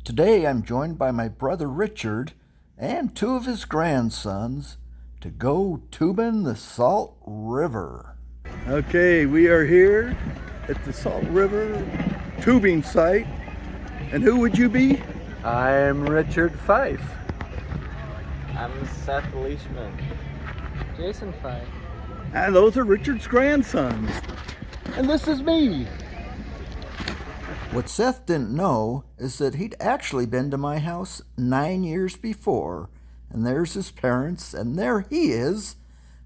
Today I'm joined by my brother Richard and two of his grandsons to go tubing the Salt River. Okay, we are here at the Salt River tubing site. And who would you be? I'm Richard Fife. I'm Seth Leishman. Jason Fife. And those are Richard's grandsons. And this is me. What Seth didn't know is that he'd actually been to my house 9 years before, and there's his parents, and there he is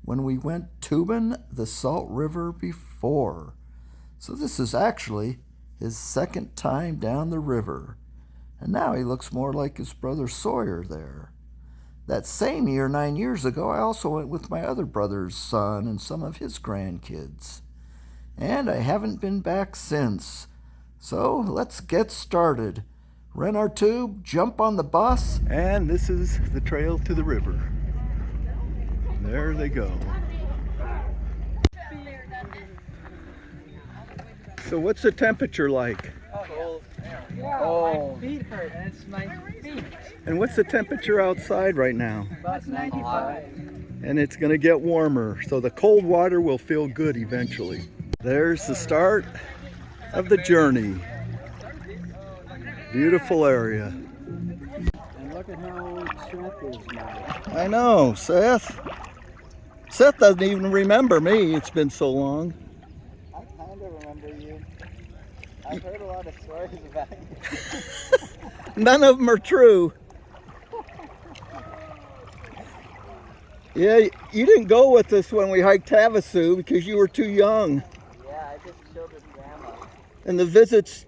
when we went tubing the Salt River before. So this is actually his second time down the river, and now he looks more like his brother Sawyer there. That same year, 9 years ago, I also went with my other brother's son and some of his grandkids, and I haven't been back since. So let's get started. Rent our tube, jump on the bus, and this is the trail to the river. There they go. So what's the temperature like? Cold. My feet hurt, and it's my feet. And what's the temperature outside right now? About 95. And it's going to get warmer, so the cold water will feel good eventually. There's the start of the journey. Beautiful area. And look at how Seth is now. I know, Seth. Seth doesn't even remember me. It's been so long. I kind of remember you. I've heard a lot of stories about you. None of them are true. Yeah, you didn't go with us when we hiked Havasu because you were too young. Yeah, I just chilled with Grandma. And the visits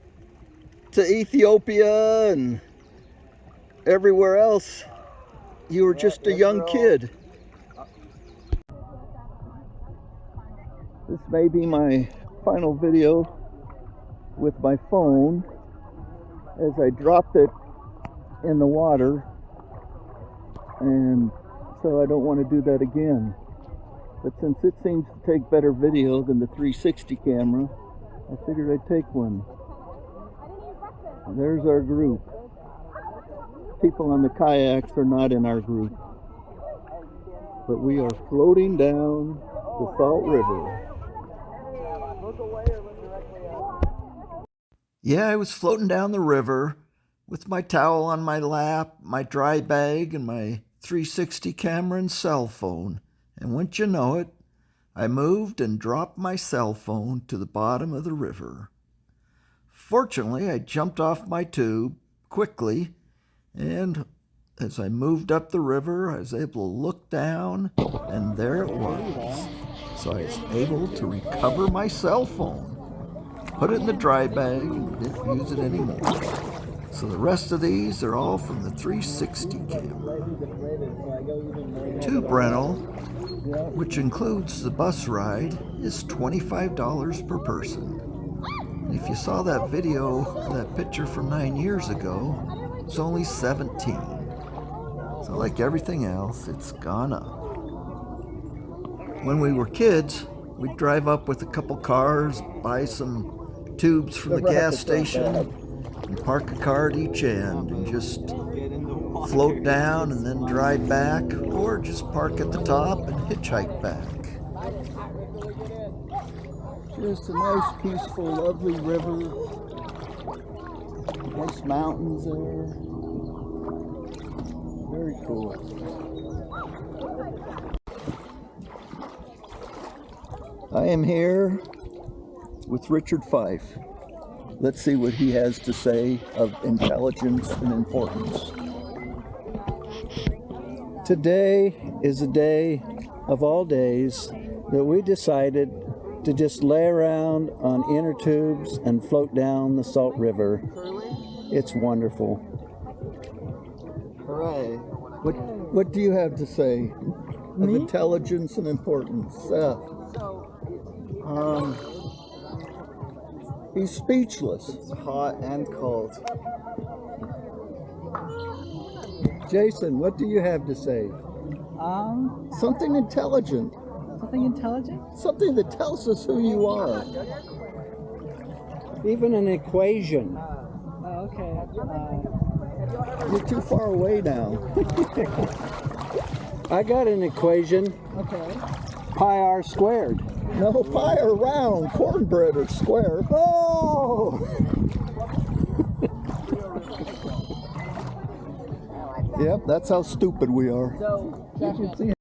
to Ethiopia and everywhere else, you were just a young kid. This may be my final video with my phone as I dropped it in the water, and so I don't want to do that again. But since it seems to take better video than the 360 camera, I figured I'd take one. There's our group. People on the kayaks are not in our group, but we are floating down the Salt River. Look away or look directly up. Yeah, I was floating down the river with my towel on my lap, my dry bag, and my 360 camera and cell phone. And wouldn't you know it, I moved and dropped my cell phone to the bottom of the river. Fortunately, I jumped off my tube quickly, and as I moved up the river, I was able to look down, and there it was. So I was able to recover my cell phone, put it in the dry bag, and didn't use it anymore. So the rest of these are all from the 360 camera. Tube rental, which includes the bus ride, is $25 per person. And if you saw that video, that picture from 9 years ago, it's only $17. So like everything else, it's gone up. When we were kids, we'd drive up with a couple cars, buy some tubes from the gas station, and park a car at each end and just float down and then drive back, or just park at the top and hitchhike back. Just a nice, peaceful, lovely river. Nice mountains there. Very cool. I am here with Richard Fife. Let's see what he has to say of intelligence and importance. Today is a day of all days that we decided to just lay around on inner tubes and float down the Salt River. It's wonderful. Hooray. What do you have to say of intelligence and importance? He's speechless. It's hot and cold. Jason, what do you have to say? Something intelligent. Something intelligent? Something that tells us who you are. Even an equation. Oh, okay. You're too far away now. I got an equation. Okay. Pi r squared. No, pie are round, cornbread are square. Oh! Yep, that's how stupid we are. So,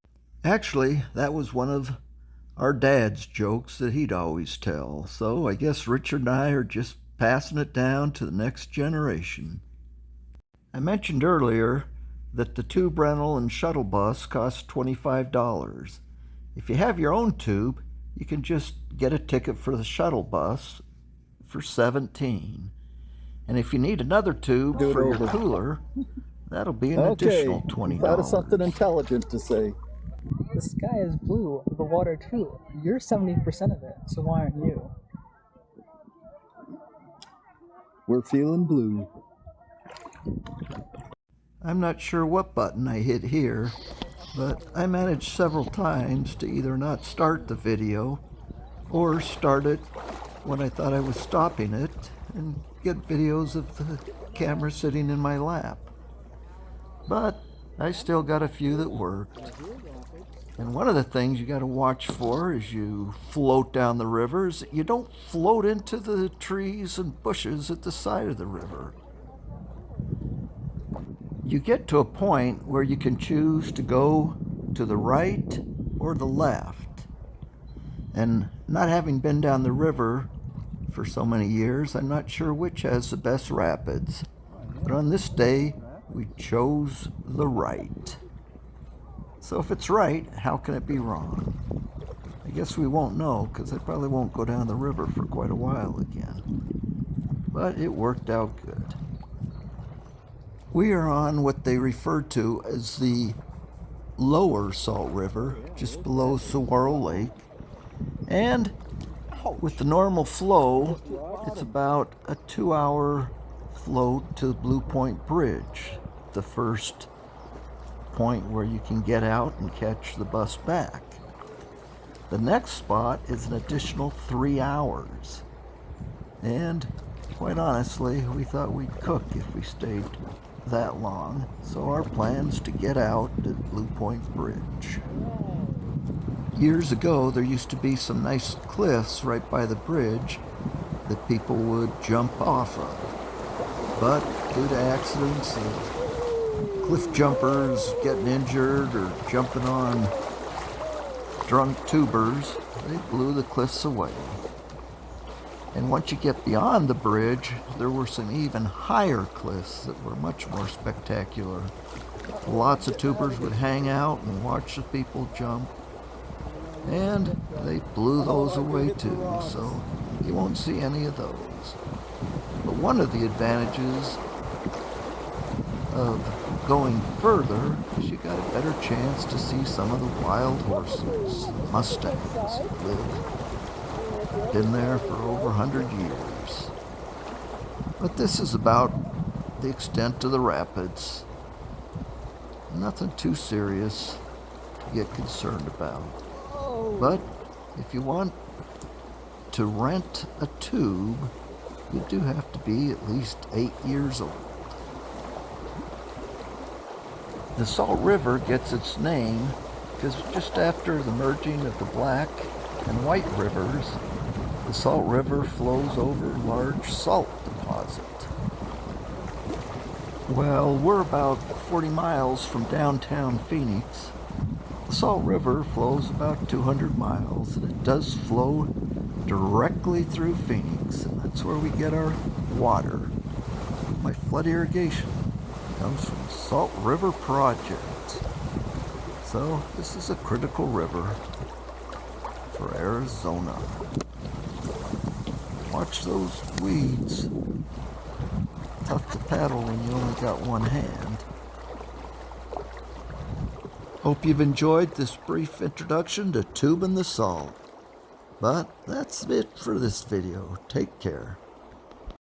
Actually, that was one of our dad's jokes that he'd always tell. So I guess Richard and I are just passing it down to the next generation. I mentioned earlier that the tube rental and shuttle bus costs $25. If you have your own tube, you can just get a ticket for the shuttle bus for $17. And if you need another tube for your cooler, that'll be an additional $20. Thought of something intelligent to say. the sky is blue, the water too. You're 70% of it, so why aren't you? We're feeling blue. I'm not sure what button I hit here, but I managed several times to either not start the video or start it when I thought I was stopping it and get videos of the camera sitting in my lap. But I still got a few that worked. And one of the things you got to watch for as you float down the river is that you don't float into the trees and bushes at the side of the river. You get to a point where you can choose to go to the right or the left. And not having been down the river for so many years, I'm not sure which has the best rapids. But on this day, we chose the right. So if it's right, how can it be wrong? I guess we won't know, because I probably won't go down the river for quite a while again. But it worked out good. We are on what they refer to as the lower Salt River, just below Saguaro Lake. And with the normal flow, it's about a 2-hour float to the Blue Point Bridge, the first point where you can get out and catch the bus back. The next spot is an additional 3 hours. And quite honestly, we thought we'd cook if we stayed that long. So our plan's to get out at Blue Point Bridge. Years ago, there used to be some nice cliffs right by the bridge that people would jump off of. But due to accidents of cliff jumpers getting injured or jumping on drunk tubers, they blew the cliffs away. And once you get beyond the bridge, there were some even higher cliffs that were much more spectacular. Lots of tubers would hang out and watch the people jump. And they blew those away too, so you won't see any of those. But one of the advantages of going further is you got a better chance to see some of the wild horses, mustangs that live. Been there for over 100 years. But this is about the extent of the rapids. Nothing too serious to get concerned about. But if you want to rent a tube, you do have to be at least 8 years old. The Salt River gets its name because just after the merging of the Black and White rivers, the Salt River flows over a large salt deposit. Well, we're about 40 miles from downtown Phoenix. The Salt River flows about 200 miles, and it does flow directly through Phoenix, and that's where we get our water. My flood irrigation comes from Salt River Project. So this is a critical river for Arizona. Watch those weeds. Tough to paddle when you only got one hand. Hope you've enjoyed this brief introduction to tubing the salt. But that's it for this video. Take care.